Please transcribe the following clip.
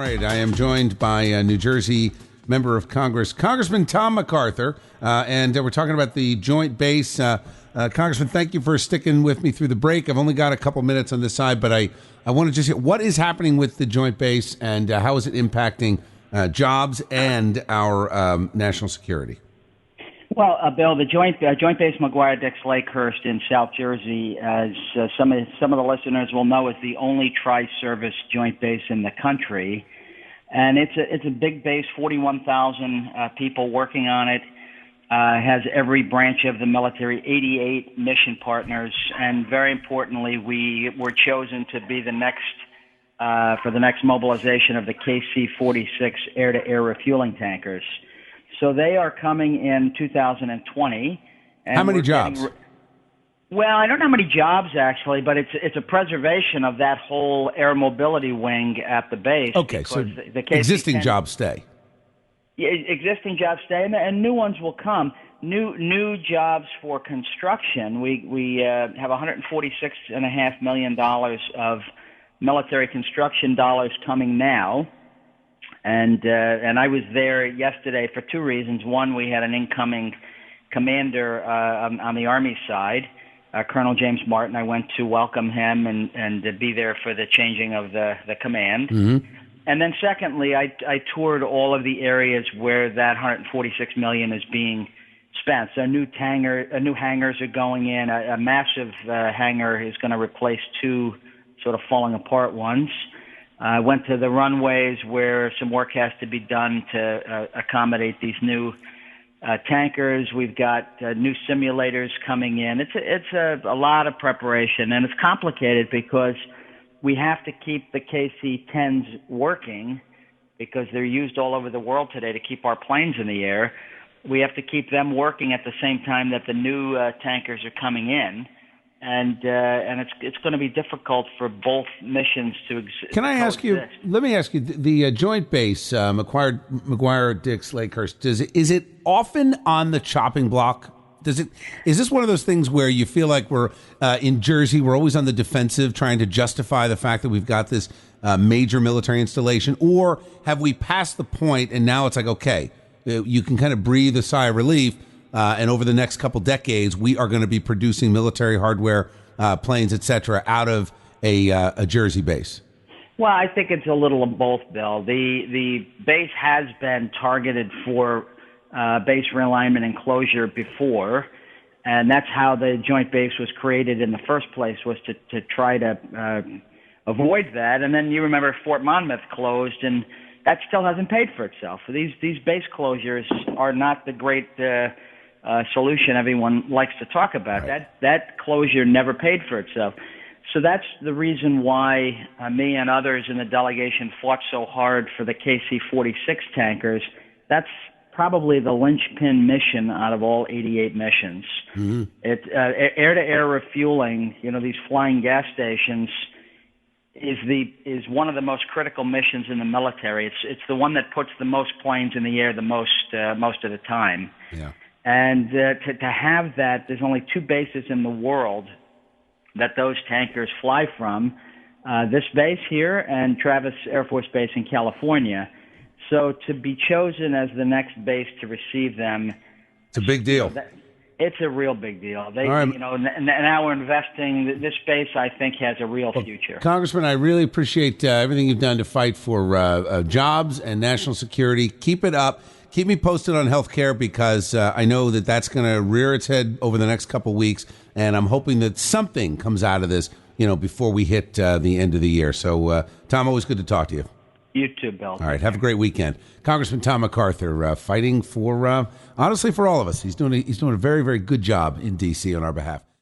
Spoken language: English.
right, I am joined by New Jersey member of Congress, Congressman Tom MacArthur, and we're talking about the Joint Base. Congressman, thank you for sticking with me through the break. I've only got a couple minutes on this side, but I want to just hear what is happening with the Joint Base and how is it impacting jobs and our national security? Well, Bill, the Joint Base McGuire-Dix-Lakehurst in South Jersey, as some of the listeners will know, is the only tri-service joint base in the country, and it's a big base, 41,000 people working on it. Has every branch of the military, 88 mission partners, and very importantly, we were chosen to be the next for the next mobilization of the KC-46 air-to-air refueling tankers. So they are coming in 2020. And how many jobs? Well, I don't know how many jobs actually, but it's a preservation of that whole air mobility wing at the base. Okay, so the existing jobs stay. Yeah, existing jobs stay, and new ones will come. New jobs for construction. We have $146.5 million of military construction dollars coming now. And I was there yesterday for two reasons. One, we had an incoming commander on the Army side, Colonel James Martin. I went to welcome him and to be there for the changing of the command. Mm-hmm. And then secondly, I toured all of the areas where that $146 million is being spent. So new hangars are going in. A massive hangar is going to replace two sort of falling apart ones. I went to the runways where some work has to be done to accommodate these new tankers. We've got new simulators coming in. It's a lot of preparation, and it's complicated because we have to keep the KC-10s working because they're used all over the world today to keep our planes in the air. We have to keep them working at the same time that the new tankers are coming in. And it's going to be difficult for both missions to exist. Can I ask you? Let me ask you: the Joint Base McGuire-Dix-Lakehurst. Is it often on the chopping block? Is this one of those things where you feel like we're in Jersey? We're always on the defensive, trying to justify the fact that we've got this major military installation, or have we passed the point and now it's like, okay, you can kind of breathe a sigh of relief? And over the next couple decades, we are going to be producing military hardware, planes, et cetera, out of a Jersey base. Well, I think it's a little of both, Bill. The base has been targeted for base realignment and closure before, and that's how the Joint Base was created in the first place, was to try to avoid that. And then you remember Fort Monmouth closed, and that still hasn't paid for itself. So these base closures are not the great solution everyone likes to talk about. Right. That closure never paid for itself. So that's the reason why me and others in the delegation fought so hard for the KC-46 tankers. That's probably the linchpin mission out of all 88 missions. Mm-hmm. Air-to-air refueling, these flying gas stations, is one of the most critical missions in the military. It's the one that puts the most planes in the air the most of the time. Yeah. And to have that, there's only two bases in the world that those tankers fly from, this base here and Travis Air Force Base in California. So to be chosen as the next base to receive them, it's a big deal. It's a real big deal. They, right. Now we're investing. This base, I think, has a real future. Congressman, I really appreciate everything you've done to fight for jobs and national security. Keep it up. Keep me posted on health care because I know that that's going to rear its head over the next couple of weeks, and I'm hoping that something comes out of this, before we hit the end of the year. So, Tom, always good to talk to you. You too, Bill. All right, have a great weekend. Congressman Tom MacArthur fighting for, honestly, for all of us. He's doing a very, very good job in D.C. on our behalf.